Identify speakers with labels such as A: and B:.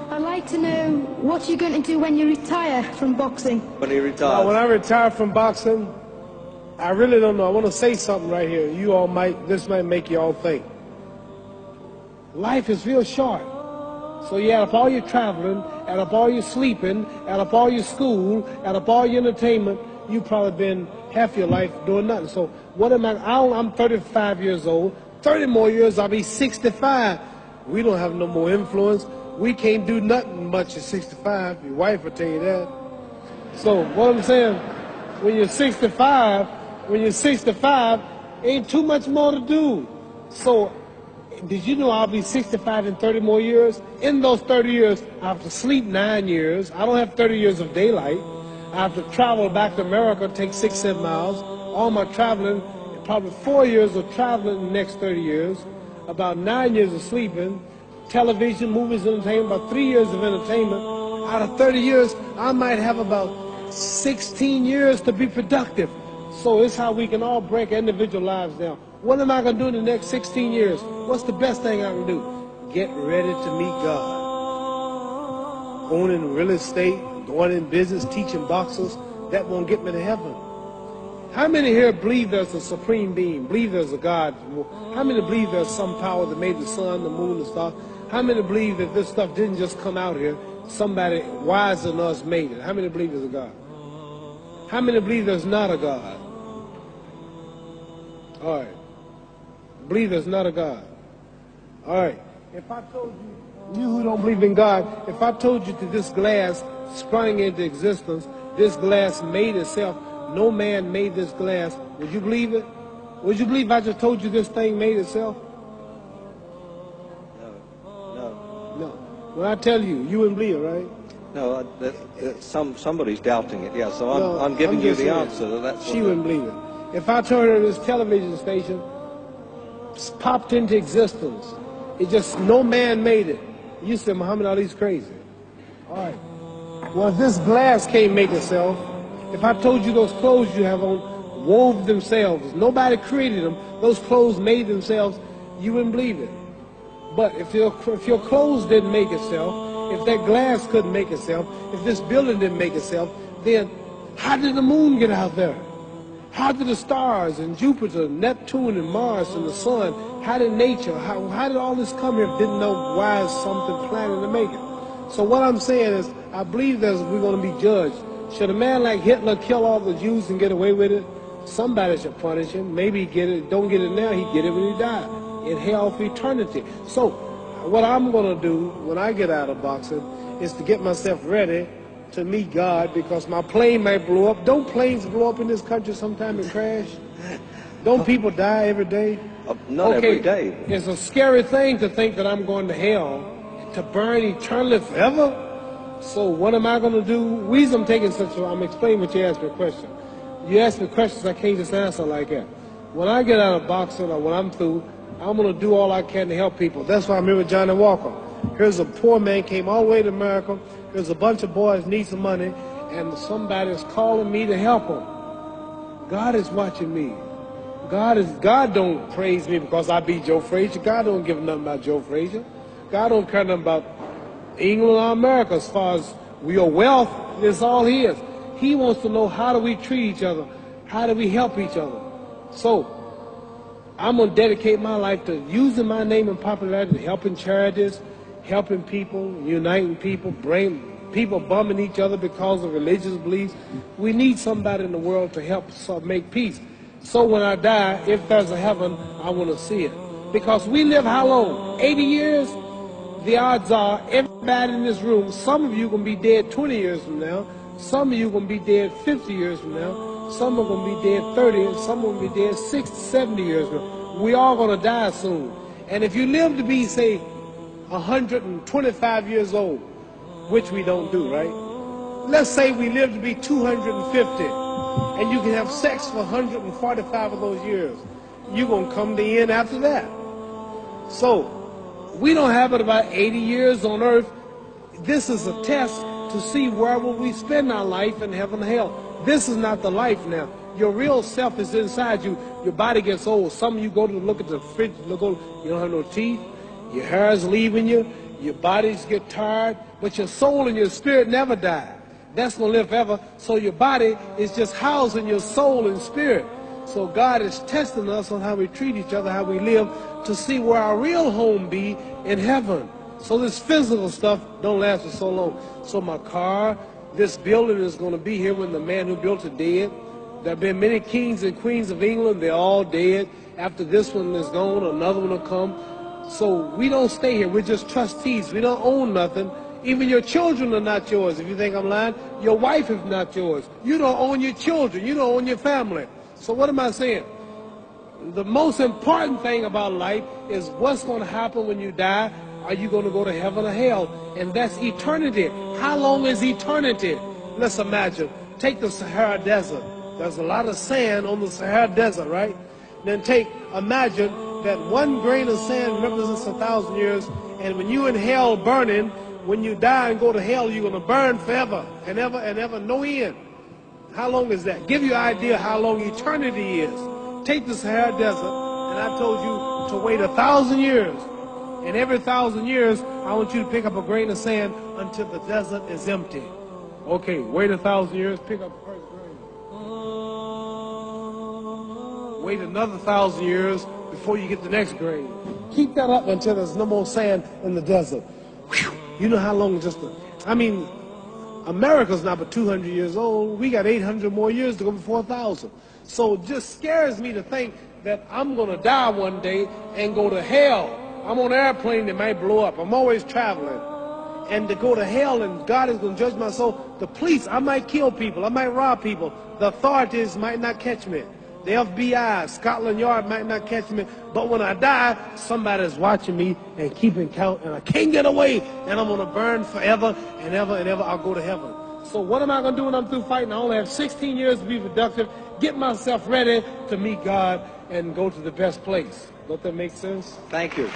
A: I'd like to know what you're going to do when you retire from boxing.
B: When he retires?
C: When I retire from boxing, I really don't know. I want to say something right here. This might make you all think. Life is real short. So you add up all your traveling, add up all your sleeping, add up all your school, add up all your entertainment, you've probably been half your life doing nothing. So what am I'm 35 years old. 30 more years, I'll be 65. We don't have no more influence. We can't do nothing much at 65. Your wife will tell you that. So what I'm saying, when you're 65, ain't too much more to do. So did you know I'll be 65 in 30 more years? In those 30 years, I have to sleep 9 years. I don't have 30 years of daylight. I have to travel back to America, take 6-7 miles. All my traveling, probably 4 years of traveling in the next 30 years, about 9 years of sleeping, television, movies, entertainment, about 3 years of entertainment. Out of 30 years, I might have about 16 years to be productive. So it's how we can all break individual lives down. What am I going to do in the next 16 years? What's the best thing I can do? Get ready to meet God. Owning real estate, going in business, teaching boxers, that won't get me to heaven. How many here believe there's a supreme being, believe there's a God? How many believe there's some power that made the sun, the moon, the stars? How many believe that this stuff didn't just come out here? Somebody wiser than us made it. How many believe there's a God? How many believe there's not a God? All right. Believe there's not a God. All right. If I told you who don't believe in God, if I told you that this glass sprang into existence, this glass made itself, no man made this glass, would you believe it? Would you believe I just told you this thing made itself? No. When I tell you, you wouldn't believe it, right?
B: No, somebody's doubting it, yeah, so I'm giving you the answer. That's
C: she wouldn't believe it. If I told her this television station popped into existence, it just, no man made it, you said Muhammad Ali's crazy. All right. Well, if this glass can't make itself, if I told you those clothes you have on wove themselves, nobody created them, those clothes made themselves, you wouldn't believe it. But if your clothes didn't make itself, if that glass couldn't make itself, if this building didn't make itself, then how did the moon get out there? How did the stars and Jupiter, Neptune and Mars and the sun, how did nature, how did all this come here? Didn't know why is something planning to make it. So what I'm saying is, I believe we're going to be judged. Should a man like Hitler kill all the Jews and get away with it? Somebody should punish him. Maybe he get it, don't get it now, he get it when he died. In hell for eternity. So what I'm going to do when I get out of boxing is to get myself ready to meet God, because my plane might blow up. Don't planes blow up in this country sometime and crash? Don't people die every day?
B: Not every day.
C: It's a scary thing to think that I'm going to hell to burn eternally forever. So what am I going to do? The reason I'm explaining what you asked me a question. You ask me questions I can't just answer like that. When I get out of boxing or when I'm through, I'm going to do all I can to help people. That's why I'm here with Johnny Walker. Here's a poor man, came all the way to America. There's a bunch of boys need some money, and somebody is calling me to help them. God is watching me. God don't praise me because I beat Joe Frazier. God don't give nothing about Joe Frazier. God don't care nothing about England or America as far as your wealth. That's all he is. He wants to know, how do we treat each other? How do we help each other? So I'm going to dedicate my life to using my name and popularity, helping charities, helping people, uniting people, people bumming each other because of religious beliefs. We need somebody in the world to help make peace. So when I die, if there's a heaven, I want to see it. Because we live how long? 80 years? The odds are everybody in this room, some of you are going to be dead 20 years from now, some of you are going to be dead 50 years from now, some are going to be dead 30, and some are going to be dead 60, 70 years from now. We all going to die soon. And if you live to be, say, 125 years old, which we don't do, right? Let's say we live to be 250, and you can have sex for 145 of those years. You're going to come to the end after that. So, we don't have it about 80 years on earth. This is a test to see where will we spend our life in heaven and hell. This is not the life now. Your real self is inside you. Your body gets old. Some of you go to look at the fridge, you don't have no teeth. Your hair is leaving you, your bodies get tired, but your soul and your spirit never die. That's going to live forever. So your body is just housing your soul and spirit. So God is testing us on how we treat each other, how we live, to see where our real home be in heaven. So this physical stuff don't last for so long. So my car, this building is going to be here when the man who built it dead. There have been many kings and queens of England. They're all dead. After this one is gone, another one will come. So we don't stay here. We're just trustees. We don't own nothing. Even your children are not yours. If you think I'm lying, your wife is not yours. You don't own your children. You don't own your family. So what am I saying? The most important thing about life is what's going to happen when you die. Are you going to go to heaven or hell? And that's eternity. How long is eternity? Let's imagine. Take the Sahara Desert. There's a lot of sand on the Sahara Desert, right? Then imagine that one grain of sand represents 1,000 years, and when you're in hell burning, when you die and go to hell, you're going to burn forever and ever, no end. How long is that? Give you an idea how long eternity is. Take the Sahara Desert, and I told you to wait 1,000 years. And every 1,000 years, I want you to pick up a grain of sand until the desert is empty. Okay, wait 1,000 years, pick up the first grain. Wait another 1,000 years before you get the next grain. Keep that up until there's no more sand in the desert. Whew. You know how long America's not but 200 years old. We got 800 more years to go before 1,000. So it just scares me to think that I'm going to die one day and go to hell. I'm on an airplane that might blow up. I'm always traveling. And to go to hell and God is going to judge my soul. The police, I might kill people. I might rob people. The authorities might not catch me. The FBI, Scotland Yard might not catch me. But when I die, somebody's watching me and keeping count. And I can't get away. And I'm going to burn forever and ever and ever. I'll go to heaven. So what am I going to do when I'm through fighting? I only have 16 years to be productive. Get myself ready to meet God and go to the best place. Don't that make sense?
B: Thank you.